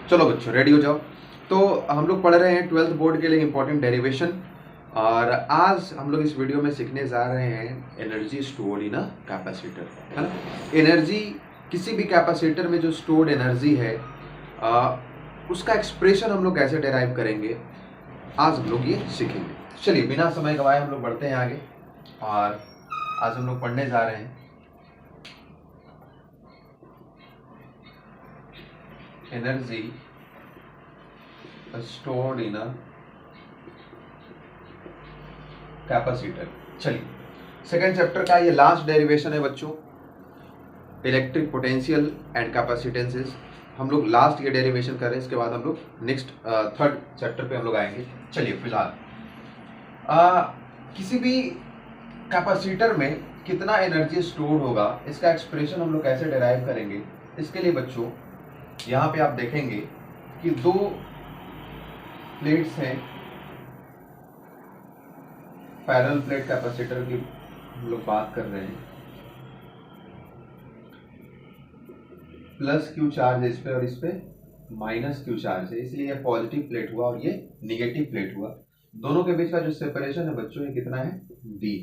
चलो बच्चों रेडी हो जाओ। तो हम लोग पढ़ रहे हैं 12th बोर्ड के लिए इंपॉर्टेंट डेरिवेशन, और आज हम लोग इस वीडियो में सीखने जा रहे हैं energy stored in a capacitor, है ना। एनर्जी किसी भी कैपेसिटर में जो स्टोर्ड एनर्जी है उसका एक्सप्रेशन हम लोग कैसे डेराइव करेंगे, आज हम लोग ये सीखेंगे। चलिए बिना समय गवाए हम लोग बढ़ते हैं आगे, और आज हम लोग पढ़ने जा रहे हैं energy stored in a capacitor. चलिए सेकेंड चैप्टर का ये लास्ट डेरिवेशन है बच्चों, इलेक्ट्रिक पोटेंशियल एंड कैपेसिटेंसेस। हम लोग लास्ट ये डेरिवेशन कर रहे हैं, इसके बाद हम लोग नेक्स्ट थर्ड चैप्टर पे हम लोग आएंगे। चलिए फिलहाल किसी भी कैपेसिटर में कितना एनर्जी स्टोर होगा, इसका एक्सप्रेशन हम लोग कैसे डेराइव करेंगे। इसके लिए बच्चों यहाँ पे आप देखेंगे कि दो प्लेट्स हैं, पैरेलल प्लेट कैपेसिटर की हम लोग बात कर रहे हैं। प्लस क्यू चार्ज है इस पे और इस पे माइनस क्यू चार्ज है, इसलिए ये पॉजिटिव प्लेट हुआ और ये निगेटिव प्लेट हुआ। दोनों के बीच का जो सेपरेशन है बच्चों ये कितना है, डी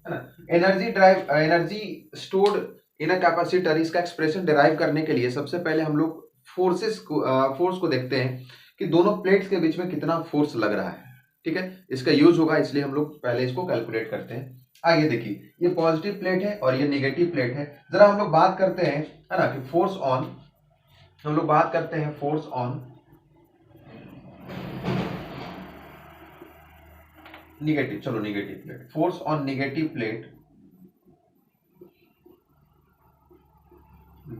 है ना। Energy stored in a capacitor, इसका एक्सप्रेशन डिराइव करने के लिए सबसे पहले हम लोग फोर्स को देखते हैं कि दोनों प्लेट्स के बीच में कितना फोर्स लग रहा है। ठीक है, इसका यूज होगा, इसलिए हम लोग पहले इसको कैलकुलेट करते हैं। आइए देखिए, ये पॉजिटिव प्लेट है और ये नेगेटिव प्लेट है। जरा हम लोग बात करते हैं, है ना, कि फोर्स ऑन, हम लोग बात करते हैं फोर्स ऑन निगेटिव, चलो negative plate, force on negative plate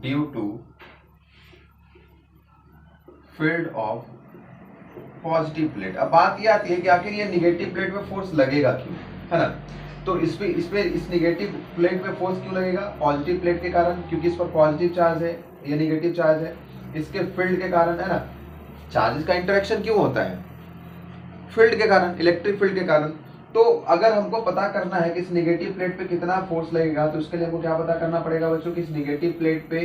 due to field of positive plate. अब बात ये आती है कि आखिर ये निगेटिव प्लेट में फोर्स लगेगा क्यों, है ना। तो इस निगेटिव प्लेट में फोर्स क्यों लगेगा, पॉजिटिव प्लेट के कारण, क्योंकि इस पर पॉजिटिव चार्ज है, ये निगेटिव चार्ज है। इसके फील्ड के कारण, है ना, चार्जेस का इंटरेक्शन क्यों होता है, फील्ड के कारण, इलेक्ट्रिक फील्ड के कारण। तो अगर हमको पता करना है कि इस निगेटिव प्लेट पे कितना फोर्स लगेगा, तो उसके लिए हमको क्या पता करना पड़ेगा बच्चों कि इस निगेटिव प्लेट पे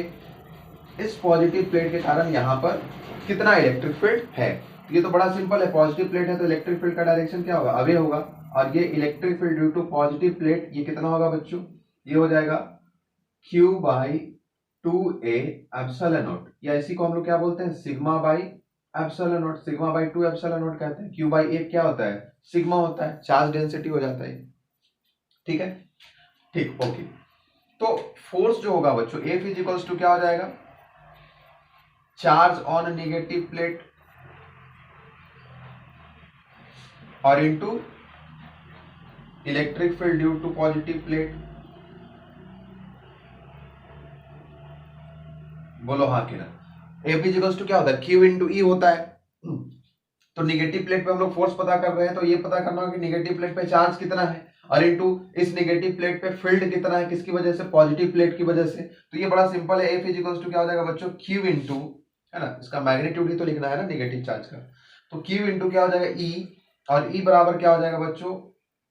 इस पॉजिटिव प्लेट के कारण यहाँ पर कितना इलेक्ट्रिक फील्ड है। ये तो बड़ा सिंपल है, पॉजिटिव प्लेट है तो इलेक्ट्रिक फील्ड का डायरेक्शन क्या होगा, अवे होगा। और ये electric field due to positive plate ये कितना होगा बच्चों, ये हो जाएगा Q by 2a epsilon not, या इसी को हम लोग क्या बोलते हैं, sigma by epsilon not. Sigma by 2 epsilon not कहते हैं। Q बाई a क्या होता है, सिग्मा होता है, चार्ज डेंसिटी हो जाता है। ठीक है, ठीक, ओके। तो फोर्स जो होगा बच्चों, F इक्वल्स टू क्या हो जाएगा, चार्ज ऑन नेगेटिव प्लेट और into electric field due to positive plate. बोलो हाँ कि ना। F इक्वल्स टू क्या होता है, Q इंटू E होता है। तो निगेटिव प्लेट पे हम लोग फोर्स पता कर रहे हैं, तो ये पता करना होगा कि निगेटिव प्लेट पे चार्ज कितना है, और इनटू इस निगेटिव प्लेट पे फील्ड कितना है, किसकी वजह से, पॉजिटिव प्लेट की वजह से। तो ये बड़ा सिंपल है, F इक्वल्स टू क्या हो जाएगा बच्चों, Q इंटू, है ना, इसका मैग्नीट्यूड ही तो लिखना है ना निगेटिव चार्ज का। तो Q इंटू क्या हो जाएगा E, और E बराबर क्या हो जाएगा बच्चों,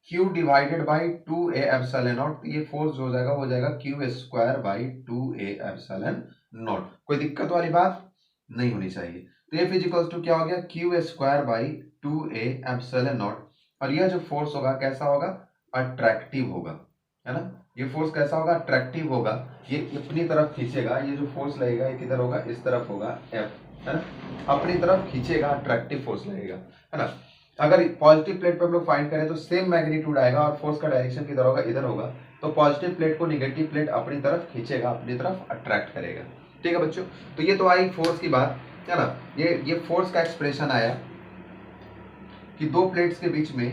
Q divided by 2a epsilon not. ये फोर्स जो हो जाएगा वो जाएगा Q square by 2a epsilon not. कोई दिक्कत वाली बात नहीं होनी चाहिए। तो F इक्वल्स टू क्या हो गया, Q square by 2a epsilon naught. और यह जो फोर्स होगा कैसा होगा, अट्रैक्टिव होगा, है ना। ये फोर्स कैसा होगा, अट्रैक्टिव होगा। ये अपनी तरफ खींचेगा, ये जो फोर्स लगेगा ये किधर होगा, इस तरफ होगा, F, है ना, अपनी तरफ खींचेगा, अट्रैक्टिव फोर्स लगेगा, है ना। अगर पॉजिटिव प्लेट पे हम लोग फाइंड करें तो सेम मैग्नीट्यूड आएगा और फोर्स का डायरेक्शन किधर होगा, इधर होगा। तो पॉजिटिव प्लेट को निगेटिव प्लेट अपनी तरफ खींचेगा, अपनी तरफ अट्रैक्ट करेगा। ठीक है बच्चों, तो ये तो आई फोर्स की बात, है ना। ये फोर्स का एक्सप्रेशन आया कि दो प्लेट्स के बीच में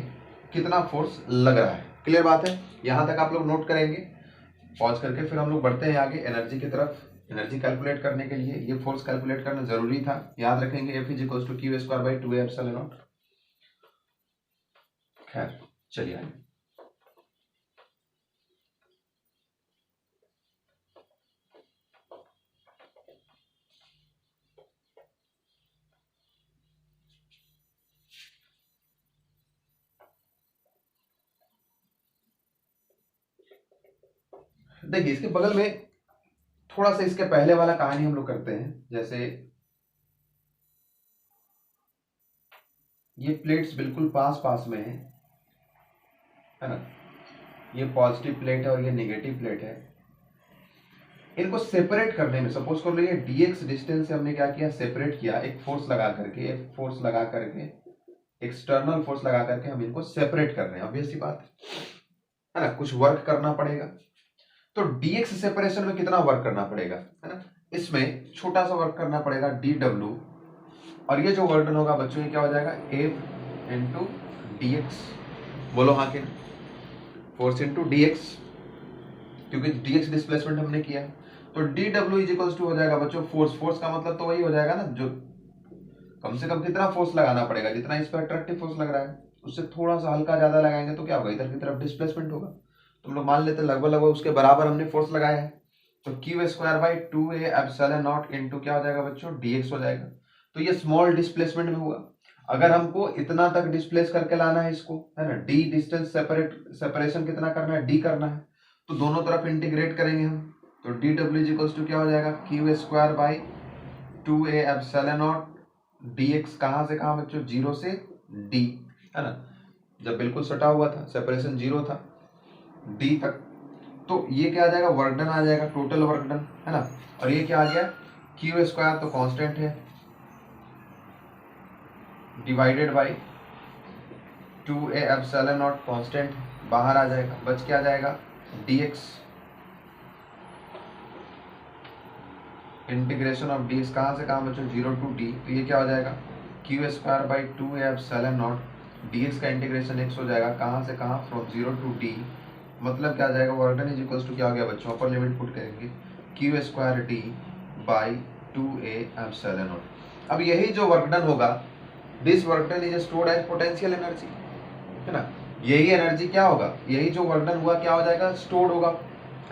कितना फोर्स लग रहा है। क्लियर बात है, यहां तक आप लोग नोट करेंगे। पॉज करके फिर हम लोग बढ़ते हैं आगे एनर्जी की तरफ। एनर्जी कैलकुलेट करने के लिए ये फोर्स कैलकुलेट करना जरूरी था, याद रखेंगे। F equals to Q square by 2a epsilon naught. खैर चलिए आगे। देखिए इसके बगल में थोड़ा सा इसके पहले वाला कहानी हम लोग करते हैं। जैसे ये प्लेट्स बिल्कुल पास पास में है ना, ये पॉजिटिव प्लेट है और ये नेगेटिव प्लेट है। इनको सेपरेट करने में, सपोज कर लो ये dx डिस्टेंस से हमने क्या किया, सेपरेट किया, एक फोर्स लगा करके, एक्सटर्नल फोर्स लगा करके हम इनको सेपरेट कर रहे हैं। ऑब्वियस सी बात है ना, कुछ वर्क करना पड़ेगा। तो dx सेपरेशन में कितना वर्क करना पड़ेगा, है ना, इसमें छोटा सा वर्क करना पड़ेगा dw, और ये जो वर्क डन होगा बच्चों ये क्या हो जाएगा, F इंटू dx। बोलो हाँ कि फोर्स इंटू dx, क्योंकि dx डिस्प्लेसमेंट हमने किया। तो dw इज इक्वल्स टू हो जाएगा बच्चों फोर्स। फोर्स का मतलब तो वही हो जाएगा ना, जो कम से कम कितना फोर्स लगाना पड़ेगा, जितना इस पर अट्रैक्टिव फोर्स लग रहा है उससे थोड़ा सा हल्का ज्यादा लगाएंगे तो क्या होगा, इधर की तरफ डिस्प्लेसमेंट होगा। तो हम लोग मान लेते हैं लगभग लगभग उसके बराबर हमने फोर्स लगाया है। तो Q square by 2a epsilon not into क्या हो जाएगा बच्चों, dx हो जाएगा। तो ये स्मॉल डिस्प्लेसमेंट में हुआ। अगर हमको इतना तक डिस्प्लेस करके लाना है इसको, है ना, d डिस्टेंस सेपरेशन कितना करना है, d करना है, तो दोनों तरफ इंटीग्रेट करेंगे हम। तो dw इज इक्वल्स टू क्या हो जाएगा, Q square by 2a epsilon not dx, कहां से कहां बच्चों, 0 से d, है ना, जब बिल्कुल सटा हुआ था, सेपरेशन 0 था, d तक। तो ये क्या आ जाएगा, वर्क डन आ जाएगा, टोटल वर्क डन, है ना। और ये क्या आ गया, क्यू स्क्वायर तो कांस्टेंट है, divided by 2a epsilon not constant बाहर आ जाएगा, बच क्या आ जाएगा, dx इंटीग्रेशन ऑफ dx, कहाँ से कहाँ बच्चों, 0 टू d। तो ये क्या हो जाएगा, Q square by 2a epsilon not dx का इंटीग्रेशन x हो जाएगा, कहाँ से कहाँ, फ्रॉम 0 टू d। मतलब क्या आ जाएगा, work done is equals to क्या हो गया बच्चों, अपर लिमिट पुट करेंगे, Q square d by 2a epsilon naught. अब यही जो वर्क डन होगा, this work done is stored as potential energy, है ना। यही एनर्जी क्या होगा, यही जो वर्क डन हुआ क्या हो जाएगा, स्टोर्ड होगा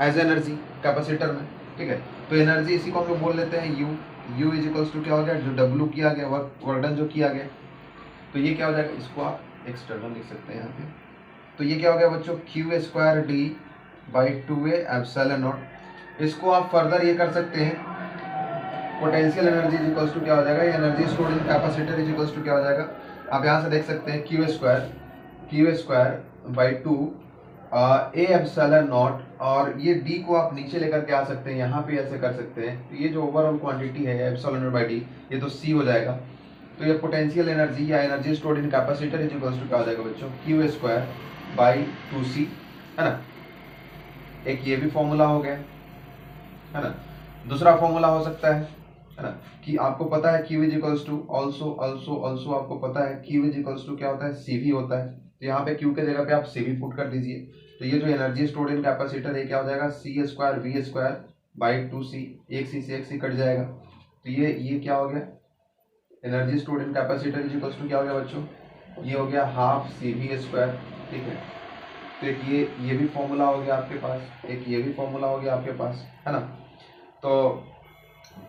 एज एनर्जी कैपेसिटर में, ठीक है। तो एनर्जी इसी को हम लोग बोल लेते हैं U इज इक्वल्स टू क्या हो गया, जो W किया गया, वर्क डन जो किया गया। तो ये क्या हो जाएगा, इसको आप एक्सटर्नल लिख सकते हैं यहाँ पे। तो ये क्या हो गया बच्चों, Q square D by 2a epsilon naught. इसको आप फर्दर ये कर सकते हैं, potential energy is equals to क्या हो जाएगा, energy stored in capacitor is equals to क्या हो जाएगा, आप यहाँ से देख सकते हैं, Q square by 2 A epsilon naught, और ये d को आप नीचे लेकर के आ सकते हैं, यहाँ पे ऐसे कर सकते हैं। तो ये जो ओवरऑल क्वांटिटी है एप्सिलॉन नॉट बाई d, ये तो c हो जाएगा। तो ये पोटेंशियल एनर्जी या energy stored in capacitor is equals to क्या हो जाएगा बच्चों, क्यू स्क्वायर बाई 2c, है ना। एक ये भी फॉर्मूला हो गया, है ना। दूसरा फॉर्मूला हो सकता है ना, कि आपको पता है Q is equals to also आपको पता है Q इज इक्वल्स टू क्या होता है, CV होता है। तो यहाँ पे Q के जगह पे आप CV पुट कर दीजिए। तो ये जो एनर्जी स्टोर्ड इन कैपेसिटर है क्या हो जाएगा, C square V square by 2c, एक C से एक C कट जाएगा। तो ये क्या हो गया, energy stored in capacitor is equals to क्या हो गया बच्चों, ये हो गया हाफ CV स्क्वायर, ठीक है। तो एक ये भी फॉर्मूला हो गया आपके पास, एक ये भी फॉर्मूला हो गया आपके पास, है ना। तो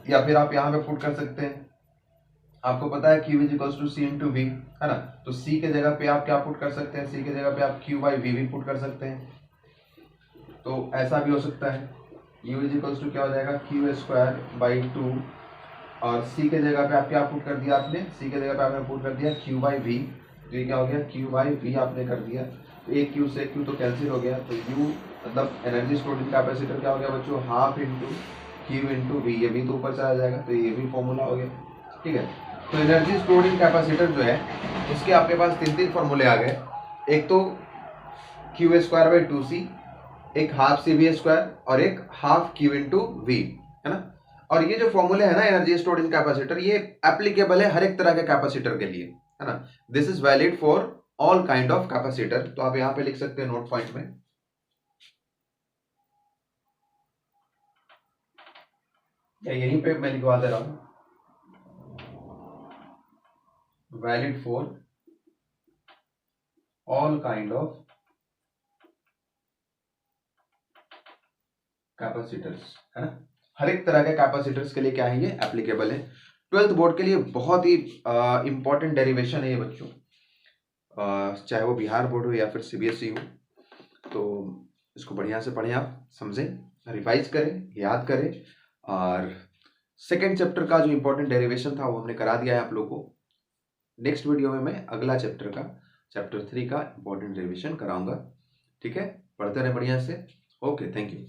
या फिर आप यहाँ पे पुट कर सकते हैं, आपको पता है Q is equals to C into V, है ना। तो C के जगह पे आप क्या पुट कर सकते हैं, C के जगह पे आप Q बाई वी भी पुट कर सकते हैं। तो ऐसा भी हो सकता है, U इज इक्वल्स टू क्या हो जाएगा, क्यू स्क्वायर बाई 2, और C के जगह पे आप क्या पुट कर दिया, आपने C के जगह पे आपने पुट कर दिया Q बाई वी। तो ये क्या हो गया, Q बाई वी आपने कर दिया। तो एक Q से Q तो कैंसिल हो गया, तो U मतलब एनर्जी स्टोर्ड इन कैपेसिटर क्या हो गया बच्चों, half into Q into V, ये भी तो ऊपर चला जाएगा। तो ये भी फॉर्मूला हो गया, ठीक है। तो एनर्जी स्टोर्ड इन कैपेसिटर जो है उसके आपके पास तीन फॉर्मूले आ गए। एक तो क्यू स्क्वायर बाई 2c, एक हाफ CV स्क्वायर, और एक हाफ Q इंटू वी, है ना। और ये जो फॉर्मूले है ना एनर्जी स्टोर्ड इन कैपेसिटर, ये एप्लीकेबल है हर एक तरह के कैपेसिटर के लिए, है ना। This is valid for all kind of capacitor. तो आप यहाँ पे लिख सकते हैं नोट पॉइंट में, या यहीं पे मैं लिखवा दे रहा हूं, valid for all kind of capacitors, है ना। हर एक तरह के कैपेसिटर्स के लिए क्या है, ये एप्लीकेबल है। 12th बोर्ड के लिए बहुत ही इंपॉर्टेंट डेरिवेशन है ये बच्चों, चाहे वो बिहार बोर्ड हो या फिर CBSE हो। तो इसको बढ़िया से पढ़ें, आप समझें, रिवाइज करें, याद करें। और सेकेंड चैप्टर का जो इंपॉर्टेंट डेरिवेशन था वो हमने करा दिया है आप लोगों को। नेक्स्ट वीडियो में मैं अगला चैप्टर 3 का इंपॉर्टेंट रिविजन कराऊंगा। ठीक है, पढ़ते रहे बढ़िया से। Okay, thank you.